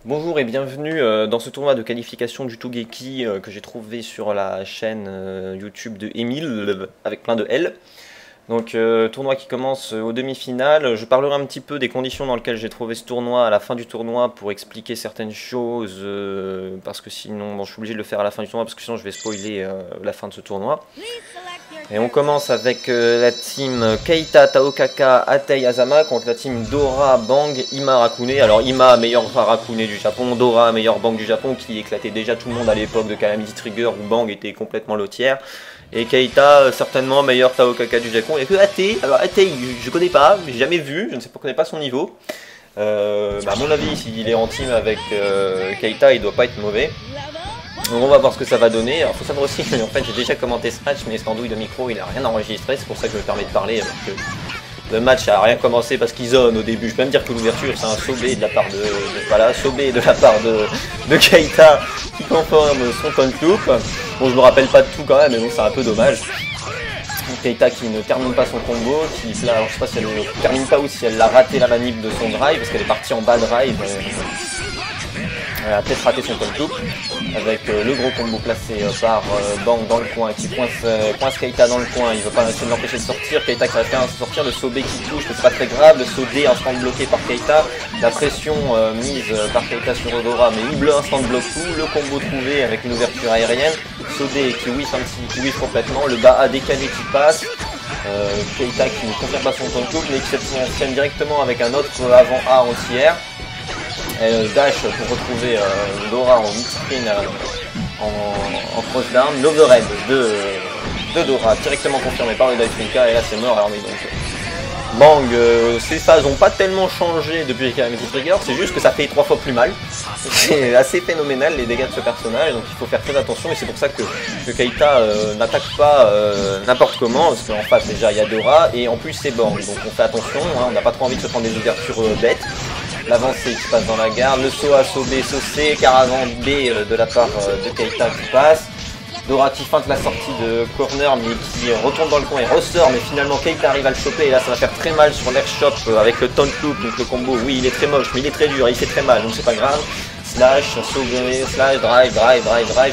Bonjour et bienvenue dans ce tournoi de qualification du Tougeki que j'ai trouvé sur la chaîne YouTube de Emile avec plein de L. Donc tournoi qui commence aux demi-finales. Je parlerai un petit peu des conditions dans lesquelles j'ai trouvé ce tournoi à la fin du tournoi pour expliquer certaines choses parce que sinon bon, je suis obligé de le faire à la fin du tournoi parce que sinon je vais spoiler la fin de ce tournoi. Et on commence avec la team Keita, Taokaka, Atei, Azama contre la team Dora, Bang, Ima, Harakune. Alors Ima, meilleur Harakune du Japon, Dora, meilleur Bang du Japon qui éclatait déjà tout le monde à l'époque de Calamity Trigger où Bang était complètement lotière. Et Keita, certainement meilleur Taokaka du Japon. Et que Atei, alors Atei, je connais pas, j'ai jamais vu, je ne sais pas, connais pas son niveau. À mon avis, s'il est en team avec Keita, il doit pas être mauvais. Donc on va voir ce que ça va donner. Alors faut savoir aussi que en fait j'ai déjà commenté ce match, mais Scandouille de micro il a rien enregistré, c'est pour ça que je me permets de parler. Alors que le match a rien commencé parce qu'ils zonent au début. Je peux même dire que l'ouverture c'est un sobé de la part de Keita qui conforme son point loop. Bon, je me rappelle pas de tout quand même, mais bon, c'est un peu dommage. Keita qui ne termine pas son combo, qui là, alors je sais pas si elle ne termine pas ou si elle a raté la manip de son drive parce qu'elle est partie en bas drive. Elle a peut-être raté son point loop avec le gros combo placé par Bang dans le coin qui coince Keita dans le coin. Il veut pas essayer de l'empêcher de sortir. Keita qui va faire sortir le Sobé qui touche, mais c'est pas très grave. Le Sobé instant bloqué par Keita. La pression mise par Keita sur Odora, mais Huble instant bloque tout. Le combo trouvé avec une ouverture aérienne. Sobé qui whiff complètement. Le bas A décalé qui passe. Keita qui ne confirme pas son point loop, mais qui s'enchaîne directement avec un autre avant A en tiers. Elle dash pour retrouver Dora en mid-screen en cross-down. L'overhead de Dora directement confirmé par le dive Finka et là c'est mort. Alors, mais donc, Bang, ses phases n'ont pas tellement changé depuis Calamity Trigger, c'est juste que ça fait 3 fois plus mal. C'est assez phénoménal les dégâts de ce personnage, donc il faut faire très attention et c'est pour ça que Keita n'attaque pas n'importe comment, parce qu'en face déjà il y a Dora et en plus c'est Bang, donc on fait attention, hein, on n'a pas trop envie de se prendre des ouvertures bêtes. L'avancée qui passe dans la garde, le saut A, saut B, saut C, caravan B de la part de Keita qui passe. Dora qui feinte la sortie de corner mais qui retourne dans le coin et ressort, mais finalement Keita arrive à le choper et là ça va faire très mal sur l'air shop avec le taunt loop, donc le combo, oui il est très moche mais il est très dur, il fait très mal donc c'est pas grave. Slash, saut B, slash, drive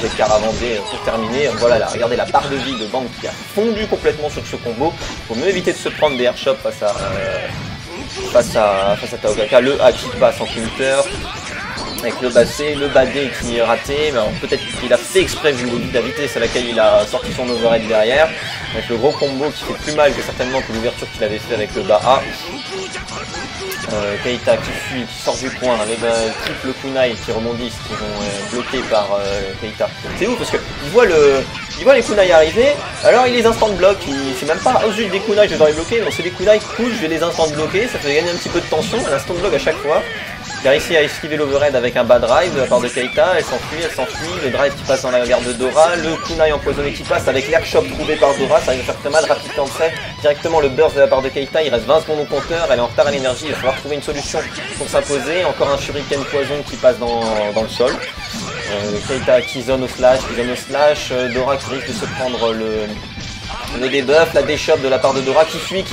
et caravan B pour terminer. Voilà, là, regardez la barre de vie de Bang qui a fondu complètement sur ce combo. Faut mieux éviter de se prendre des airshots face à Taokaka. Le A qui passe en counter avec le bas C, le bas D qui est raté, mais peut-être qu'il a fait exprès vu la vitesse à laquelle il a sorti son overhead derrière, avec le gros combo qui fait plus mal que certainement que l'ouverture qu'il avait fait avec le bas A. Keita qui fuit, qui sort du coin, avec triple kunai qui rebondissent, qui vont bloqués par Keita. C'est ouf parce qu'il voit les kunai arriver, alors il les instant bloque, c'est même pas oh zut des kunai je vais les bloquer, non c'est des kunai cool, je vais les instant bloquer, ça fait gagner un petit peu de tension, un instant block à chaque fois. Il a réussi à esquiver l'overhead avec un bas drive de la part de Keita, elle s'enfuit, le drive qui passe dans la garde de Dora, le kunai empoisonné qui passe avec l'air shop trouvé par Dora, ça va faire très mal, rapide cancel, directement le burst de la part de Keita, il reste 20 secondes au compteur, elle est en retard à l'énergie, il va falloir trouver une solution pour s'imposer, encore un shuriken poison qui passe dans le sol. Keita qui zone au slash, Dora qui risque de se prendre le debuff, la déshop de la part de Dora qui fuit,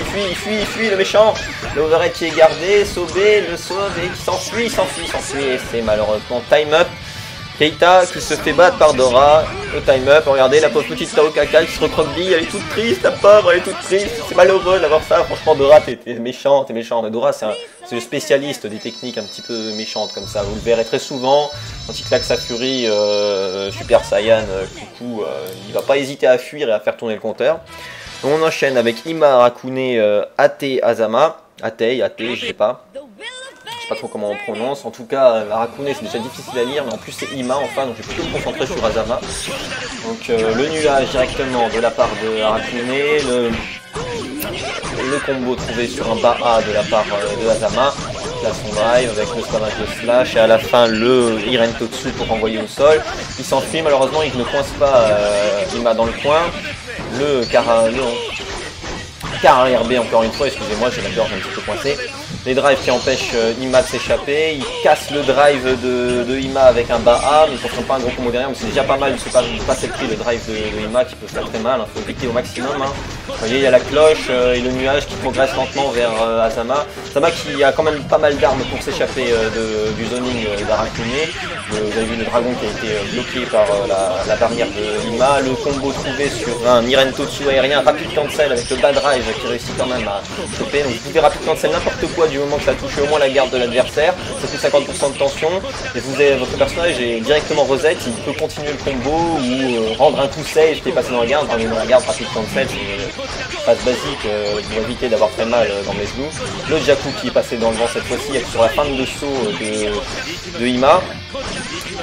le méchant, l'overhead qui est gardé, sauvé, le sauve et qui s'enfuit et c'est malheureusement time up. Keita qui se fait battre par Dora, le time up, regardez la pauvre petite Taokaka qui se recroqueville, elle est toute triste, la pauvre, elle est toute triste, c'est malheureux d'avoir ça, franchement Dora t'es méchant, Dora c'est le spécialiste des techniques un petit peu méchantes comme ça, vous le verrez très souvent, quand il claque sa furie, Super Saiyan, coucou, il va pas hésiter à fuir et à faire tourner le compteur. Donc on enchaîne avec Ima, Harakune, Atei, Azama, Atei, je sais pas. Je sais pas trop comment on prononce, en tout cas Harakune c'est déjà difficile à lire, mais en plus c'est Ima enfin, donc je vais plutôt me concentrer sur Azama. Donc le nuage directement de la part de Harakune, le combo trouvé sur un bas A de la part de Azama, là son drive avec le spammage de slash et à la fin le Iren Totsu pour renvoyer au sol. Il s'enfuit, malheureusement il ne coince pas Ima dans le coin, le car arrière B encore une fois, excusez-moi j'ai la gorge un petit peu coincée. Les drives qui empêchent Ima de s'échapper, il casse le drive de Ima avec un bas A, mais il ne comprend pas un gros combo derrière, mais c'est déjà pas mal de passer le prix le drive de Ima qui peut faire très mal, il faut éviter au maximum. Hein. Vous voyez, il y a la cloche et le nuage qui progresse lentement vers Azama. Azama qui a quand même pas mal d'armes pour s'échapper du zoning d'Arakune. Vous avez vu le dragon qui a été bloqué par la barrière de Ima. Le combo trouvé sur un Niren Totsu aérien, rapide cancel avec le bad drive qui réussit quand même à choper. Donc vous pouvez rapide cancel n'importe quoi du moment que ça touche au moins la garde de l'adversaire. Ça fait 50% de tension. Et votre personnage est directement reset. Il peut continuer le combo ou rendre un coup save qui est passé dans la garde. Dans la garde rapide cancel, c'est phase basique pour éviter d'avoir très mal dans mes loups. Le Jaku qui est passé dans le vent cette fois-ci sur la fin de saut de Ima.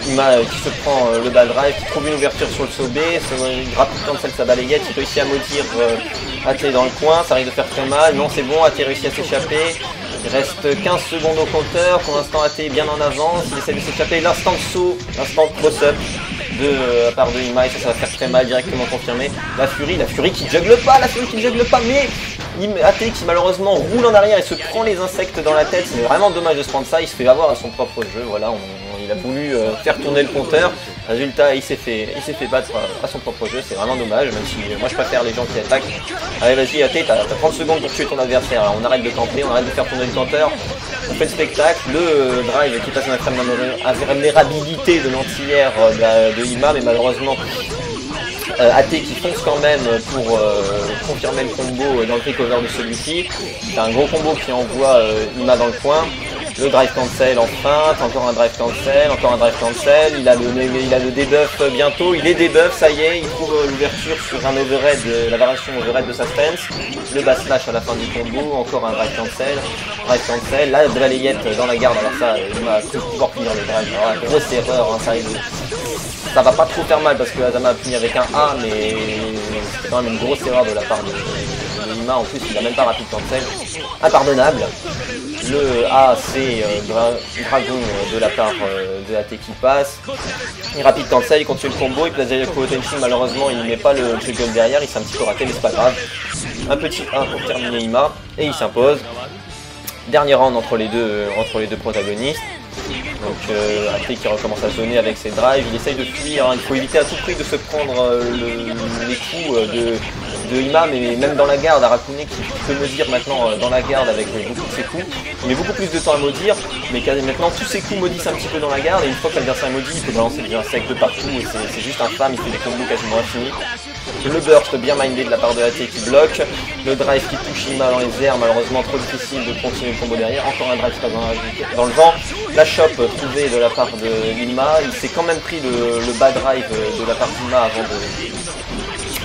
Ima qui se prend le bad drive, qui trouve une ouverture sur le saut B, rapide cancel sa balayette, il réussit à maudire Ate dans le coin, ça arrive de faire très mal, non c'est bon, Ate réussit à s'échapper. Il reste 15 secondes au compteur, pour l'instant Ate est bien en avance, il essaie de s'échapper, l'instant de saut, l'instant de cross-up de la part de Ima, et ça va faire très mal, directement confirmé. La Fury qui juggle pas, mais Ate qui malheureusement roule en arrière et se prend les insectes dans la tête, c'est vraiment dommage de se prendre ça, il se fait avoir à son propre jeu, voilà, il a voulu faire tourner le compteur, résultat il s'est fait battre à son propre jeu, c'est vraiment dommage, même si moi je préfère les gens qui attaquent. Allez vas-y Ate, t'as 30 secondes pour tuer ton adversaire, alors on arrête de camper, on arrête de faire tourner le compteur, on fait le spectacle, le drive qui passe en invulnérabilité de l'anti-air de Ima, mais malheureusement Ate qui fonce quand même pour confirmer le combo dans le takeover de celui-ci. C'est un gros combo qui envoie Ima dans le coin. Le drive cancel en feinte, encore un drive cancel, il a le debuff bientôt, il est debuff, ça y est, il trouve l'ouverture sur un overhead, la variation overhead de sa stance, le bas slash à la fin du combo, encore un drive cancel, la balayette dans la garde, alors ça, il m'a cru pouvoir finir le drive, alors la grosse erreur, hein, ça va pas trop faire mal parce que Azama a fini avec un A, mais c'est quand même une grosse erreur de la part de Ima, en plus il a même pas rapide cancel, impardonnable. Le A, c'est Dragon de la part de Ate qui passe. Il rapide cancel, il continue le combo, il place Yaku Tenshi, malheureusement il ne met pas le juggle derrière, il s'est un petit peu raté mais c'est pas grave. Un petit 1 pour terminer Ima, et il s'impose. Dernier round entre les deux protagonistes. Donc Ate qui recommence à zoner avec ses drives, il essaye de fuir, hein. Il faut éviter à tout prix de se prendre les coups de Ima, mais même dans la garde, Arakune qui peut maudire maintenant dans la garde avec beaucoup de ses coups. Il met beaucoup plus de temps à maudire, mais maintenant tous ses coups maudissent un petit peu dans la garde, et une fois que l'adversaire est maudit, il peut balancer des insectes de partout, et c'est juste infâme, il fait des combos quasiment infinis. Le burst bien mindé de la part de Ate qui bloque, le drive qui touche Ima dans les airs, malheureusement trop difficile de continuer le combo derrière, encore un drive dans le vent, la chop trouvée de la part de Ima, il s'est quand même pris le bad drive de la part d'Ima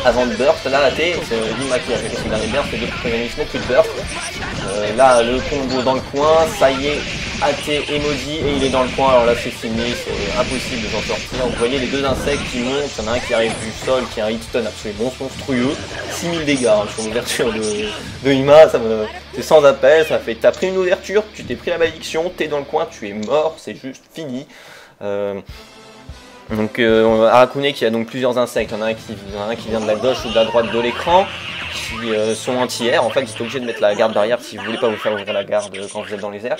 avant de burst. Là Ate, c'est Ima qui a fait son dernier burst, les deux protagonistes n'ont plus de burst. Là le combo dans le coin, ça y est, Ate est maudit et il est dans le coin, alors là c'est fini, c'est impossible de s'en sortir. Vous voyez les deux insectes qui montent, il y en a un qui arrive du sol, qui a un hitstun absolument monstrueux, 6000 dégâts hein, sur l'ouverture de Ima, c'est sans appel, ça fait, t'as pris une ouverture, tu t'es pris la malédiction, t'es dans le coin, tu es mort, c'est juste fini. Donc Arakune qui a donc plusieurs insectes, il y en a un qui vient de la gauche ou de la droite de l'écran, qui sont anti-air, en fait vous êtes obligé de mettre la garde derrière si vous voulez pas vous faire ouvrir la garde quand vous êtes dans les airs.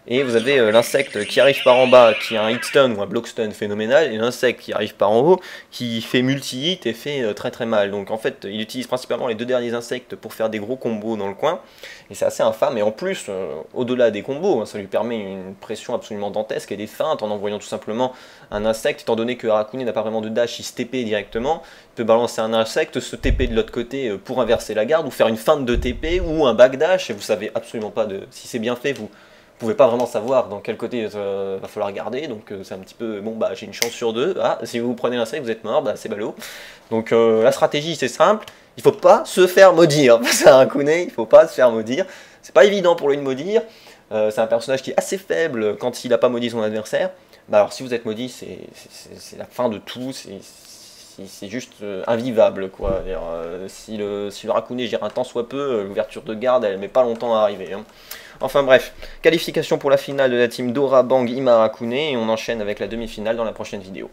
Et vous avez l'insecte qui arrive par en bas, qui a un hitstun ou un blockstun phénoménal, et l'insecte qui arrive par en haut, qui fait multi-hit et fait très très mal. Donc en fait, il utilise principalement les deux derniers insectes pour faire des gros combos dans le coin, et c'est assez infâme. Et en plus, au-delà des combos, ça lui permet une pression absolument dantesque et des feintes en envoyant tout simplement un insecte, étant donné que Arakune n'a pas vraiment de dash, il se TP directement, il peut balancer un insecte, se TP de l'autre côté pour inverser la garde, ou faire une feinte de TP, ou un backdash, et vous savez absolument pas si c'est bien fait, vous pouvez pas vraiment savoir dans quel côté va falloir garder, donc c'est un petit peu, bon bah j'ai une chance sur deux, ah, si vous prenez l'insecte vous êtes mort, bah c'est ballot. Donc la stratégie c'est simple, il faut pas se faire maudire, c'est un Arakune, il faut pas se faire maudire, c'est pas évident pour lui de maudire, c'est un personnage qui est assez faible quand il a pas maudit son adversaire, bah alors si vous êtes maudit c'est la fin de tout, c'est juste invivable quoi. Si le Arakune gère un tant soit peu, l'ouverture de garde elle met pas longtemps à arriver. Hein. Enfin bref, qualification pour la finale de la team Dora, Bang, Ima, Arakune, et on enchaîne avec la demi-finale dans la prochaine vidéo.